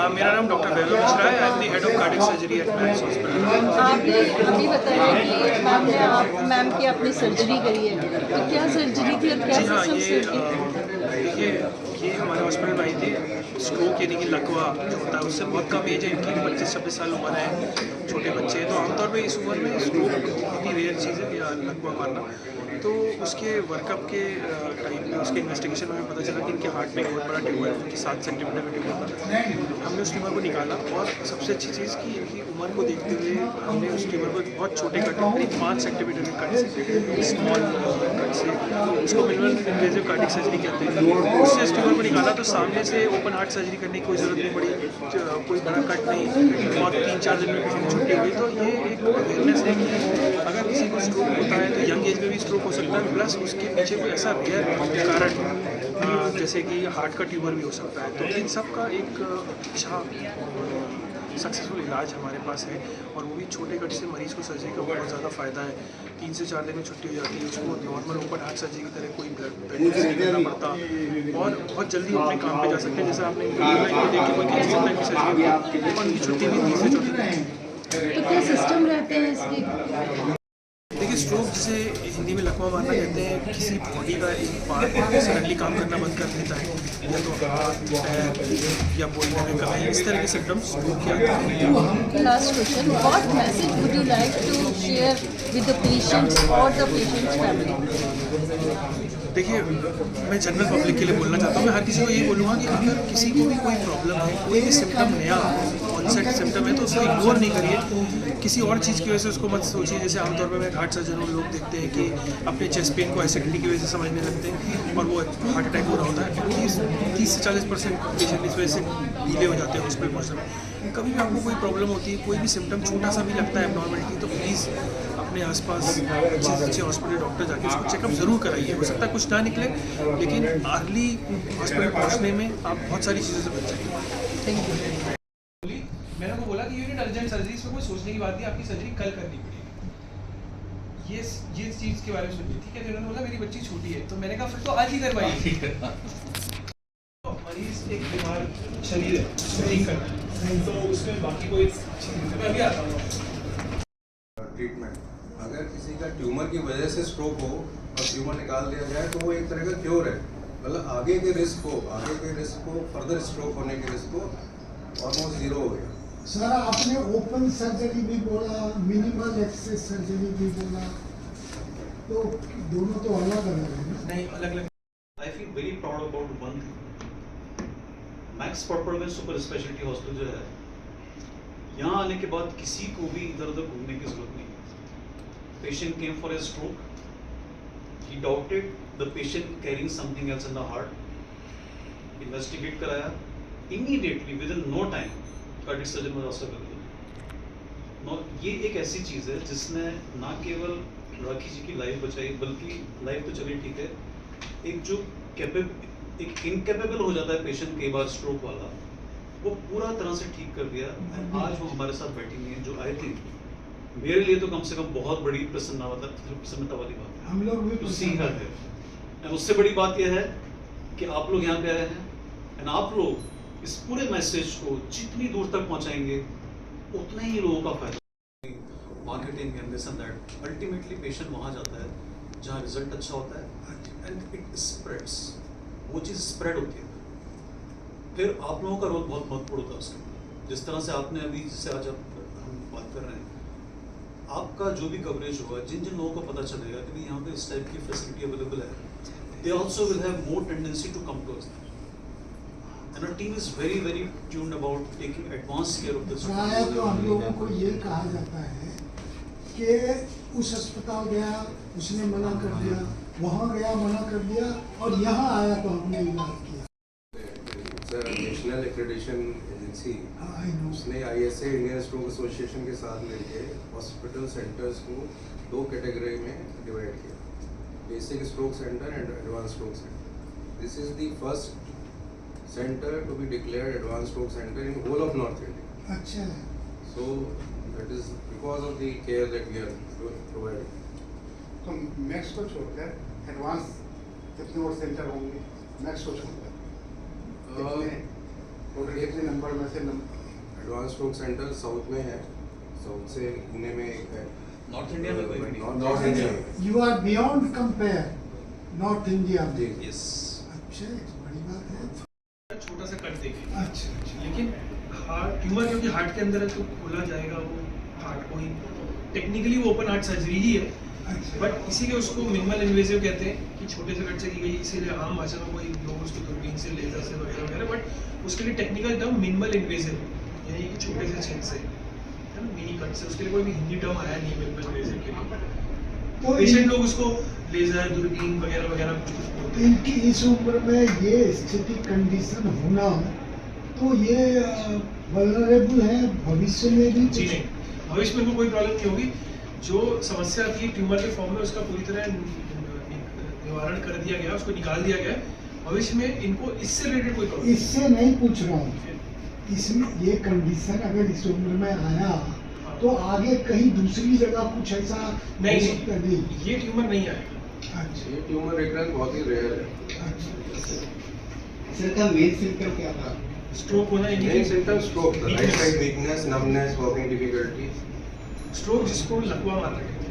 मेरा नाम डॉक्टर वैभव मिश्रा है। I am the head of cardiac surgery at max hospital. आपने अभी बताया कि मैम की आपने सर्जरी करी है, तो क्या सर्जरी थी और क्या जी हाँ, सिस्टम देखिए ये हमारे हॉस्पिटल में आई थी। स्ट्रोक यानी कि लकवा जो होता है उससे बहुत कम एज है इनकी, 25-26 साल उम्र है, छोटे बच्चे हैं। तो आमतौर पे इस उम्र में स्ट्रोक बहुत ही रेयर चीज़ है या लकवा मारना। तो उसके वर्कअप के टाइम में उसके इन्वेस्टिगेशन में पता चला कि इनके हार्ट में एक बहुत बड़ा ट्यूमर है, जो कि 7 सेंटीमीटर का ट्यूमर था। हमने उस ट्यूमर को निकाला और सबसे अच्छी चीज़ कि इनकी उम्र को देखते हुए हमने उस ट्यूमर को बहुत छोटे कट, करीब 5 सेंटीमीटर के कट से, स्मॉल कट से, उसको मिनिमल इन्वेजिव कार्डियक सर्जरी कहते हैं, उससे इस ट्यूमर को निकाला। तो सामने से ओपन हार्ट सर्जरी करने की कोई ज़रूरत नहीं पड़ी, कोई बड़ा कट नहीं, और 3-4 दिन में पेशेंट छुट्टी हुई। तो ये एक अवेयरनेस है कि अगर किसी को स्ट्रोक होता है तो यंग एज में भी स्ट्रोक हो सकता है, प्लस उसके पीछे कोई ऐसा रेयर कारण जैसे कि हार्ट का ट्यूमर भी हो सकता है। तो इन सब का एक अच्छा सक्सेसफुल इलाज हमारे पास है, और वो भी छोटे कट से मरीज़ को सर्जरी का बहुत ज़्यादा फ़ायदा है। 3 से 4 दिन में छुट्टी हो जाती है, उसको नॉर्मल ओपन हार्ट सर्जरी की तरह कोई ब्लड नहीं करना पड़ता, और बहुत जल्दी वो अपने काम पे जा सकते हैं। जैसे आपने देख के कोई कह सकता है कि सर्जरी और उनकी छुट्टी भी 3 से 4 दिन। तो क्या सिस्टम रहते हैं इसके? देखिए, स्ट्रोक जिसे हिंदी में लकवा मारना कहते हैं, किसी बॉडी का एक पार्ट सडनली काम करना बंद कर देता है, या तो हाथ, पैर या बोलने में कमी, इस तरह के सिम्टम्स स्ट्रोक के आते हैं। Last question, what message would you like to share with the patients और द पेशेंट्स फैमिली? देखिए, मैं जनरल पब्लिक के लिए बोलना चाहता हूँ। मैं हर किसी को यही बोलूँगा कि अगर किसी को भी कोई प्रॉब्लम है, कोई भी सिम्टम नया ऑनसेट सिम्टम है, तो उसको इग्नोर नहीं करिए। किसी और चीज़ की वजह से उसको मत सोचिए। जैसे आमतौर पर मैं हार्ट सर्जन हूँ, लोग देखते हैं कि अपने चेस्ट पेन को एसिडिटी की वजह से समझने लगते हैं और वो हार्ट अटैक हो रहा होता है। 30 से 40% पेशेंट इस वजह से डिले हो जाते हैं हॉस्पिटल पहुँचने में। कभी भी आपको कोई प्रॉब्लम होती है, कोई भी सिम्टम छोटा सा भी लगता है एबनॉर्मलिटी, तो प्लीज़ अपने आसपास अच्छे हॉस्पिटल डॉक्टर जाके उसको चेकअप ज़रूर कराइए। हो सकता है कुछ ना निकले, लेकिन अर्ली हॉस्पिटल पहुँचने में आप बहुत सारी चीज़ों से बच जाएंगे। Thank you. मैंने उनको बोला कि यूनिट अर्जेंट सर्जरी, इसमें कोई सोचने की बात नहीं, आपकी सर्जरी कल करनी पड़ेगी। ये चीज़ के बारे में सोचिए, ठीक है। उन्होंने बोला मेरी बच्ची छोटी है, तो मैंने कहा फिर तो आज ही करवाइए। मरीज एक बीमार शरीर है, उसको ठीक करना है, तो उसमें बाकी कोई चीज़ नहीं है। मैं अभी आता हूँ। ट्रीटमेंट, अगर किसी का ट्यूमर की वजह से स्ट्रोक हो और ट्यूमर निकाल दिया जाए तो वो एक तरह का क्योर है। मतलब आगे के रिस्क को फर्दर स्ट्रोक होने के रिस्क को ऑलमोस्ट जीरो हो गया। सर, आपने ओपन सर्जरी भी बोला, मिनिमल एक्सेस सर्जरी भी बोला, तो दोनों तो अलग अलग है ना? नहीं, अलग अलग। I feel very proud about one thing. Max performance super speciality hospital जो है, यहाँ आने के बाद किसी को भी इधर उधर घूमने की जरूरत नहीं है। Patient came for a stroke, he doubted the patient carrying something else in the heart, investigate कराया, immediately within no time cardiac surgeon में ट्रांसफर कर दिया। ये एक ऐसी चीज़ है जिसने ना केवल राखी जी की लाइफ बचाई, बल्कि लाइफ तो चलिए ठीक है, एक जो एक इनकेपेबल हो जाता है पेशेंट कई बार स्ट्रोक वाला, वो पूरा तरह से ठीक कर दिया। आज वो हमारे साथ बैठी हुई है, जो आई थिंक मेरे लिए तो कम से कम बहुत बड़ी प्रसन्नता वाली बात है। हम लोग भी तो सी हर है, एंड उससे बड़ी बात यह है कि आप लोग यहाँ पे आए हैं, एंड आप लोग इस पूरे मैसेज को जितनी दूर तक पहुँचाएंगे उतना ही लोगों का फायदा। Marketing and this and that, ultimately patient वहाँ जाता है जहाँ रिजल्ट अच्छा होता है, एंड इट स्प्रेड्स, वो चीज़ स्प्रेड होती है। फिर आप लोगों का रोल बहुत महत्वपूर्ण होता है उसके। जिस तरह से आपने अभी, जिससे आज हम बात कर रहे हैं, आपका जो भी कवरेज होगा, जिन जिन लोगों को पता चलेगा कि नहीं यहाँ पे इस टाइप की फैसिलिटी अवेलेबल है, they also will have more tendency to come to us, and our team is very very tuned about taking advance care of this. प्रायः तो हम लोगों को ये कहा जाता है कि उस अस्पताल गया, उसने मना कर दिया, वहाँ गया मना कर दिया, और यहाँ आया तो हमने इलाज किया। नेशनल एक्रेडिटेशन एजेंसी, उसने ISA इंडियन स्ट्रोक एसोसिएशन के साथ मिलकर हॉस्पिटल सेंटर्स को 2 कैटेगरी में डिवाइड किया, basic stroke centre and advance stroke centre. This is the first centre to be declared advance stroke centre in whole of north India. अच्छा, so that is because of the care that we are providing. तो Max को छोड़कर advance कितने और centre होंगे? Max को छोड़कर total कितने नंबर में से एडवांस स्ट्रोक सेंटर साउथ में है, साउथ से पुणे में एक है, नॉर्थ इंडिया में कोई भी नहीं। नॉर्थ इंडिया में। You are beyond compare north India जी में। यस। अच्छा, बड़ी बात है। छोटा सा कट देंगे, अच्छा अच्छा। लेकिन हार्ट ट्यूमर क्योंकि हार्ट के अंदर है तो खोला जाएगा वो हार्ट को ही। टेक्निकली वो ओपन हार्ट सर्जरी ही है, अच्छा बट इसीलिए उसको मिनिमल इन्वेजिव कहते हैं कि छोटे से कट से की गई, इसीलिए आम भाषा में कोई लोग उसको दूरबीन से, लेजर से वगैरह वगैरह, बट उसके लिए टेक्निकल टर्म मिनिमल इन्वेजिव, यानी कि छोटे से छेद से, है ना, मिनी कट से। उसके लिए कोई भी हिंदी टर्म आया नहीं मिनिमल इन्वेजिव के लिए। तो पेशेंट लोग उसको लेजर, दूरबीन वगैरह वगैरह कुछ कुछ बोलते हैं। इनकी इस उम्र में ये स्थिति कंडीशन होना, तो ये वल्नरेबल है भविष्य में भी? जी नहीं, भविष्य में इनको कोई प्रॉब्लम नहीं होगी। जो समस्या थी ट्यूमर के फॉर्म में, उसका पूरी तरह निवारण कर दिया गया, उसको निकाल दिया गया। भविष्य में इनको इससे रिलेटेड कोई प्रॉब्लम इससे नहीं पूछ रहा हूँ, इसमें ये कंडीशन अगर इस उम्र में आया तो आगे कहीं दूसरी जगह कुछ ऐसा नहीं, हो सकता नहीं? ये ट्यूमर नहीं आएगा। अच्छा ये ट्यूमर रिकरेंस बहुत ही रेयर है। अच्छा। सर का मेन सिम्टम क्या था? स्ट्रोक होना, यानी मेन कि symptom stroke, right side weakness, numbness, walking difficulty. Stroke जिसको लकवा मारना कहते हैं।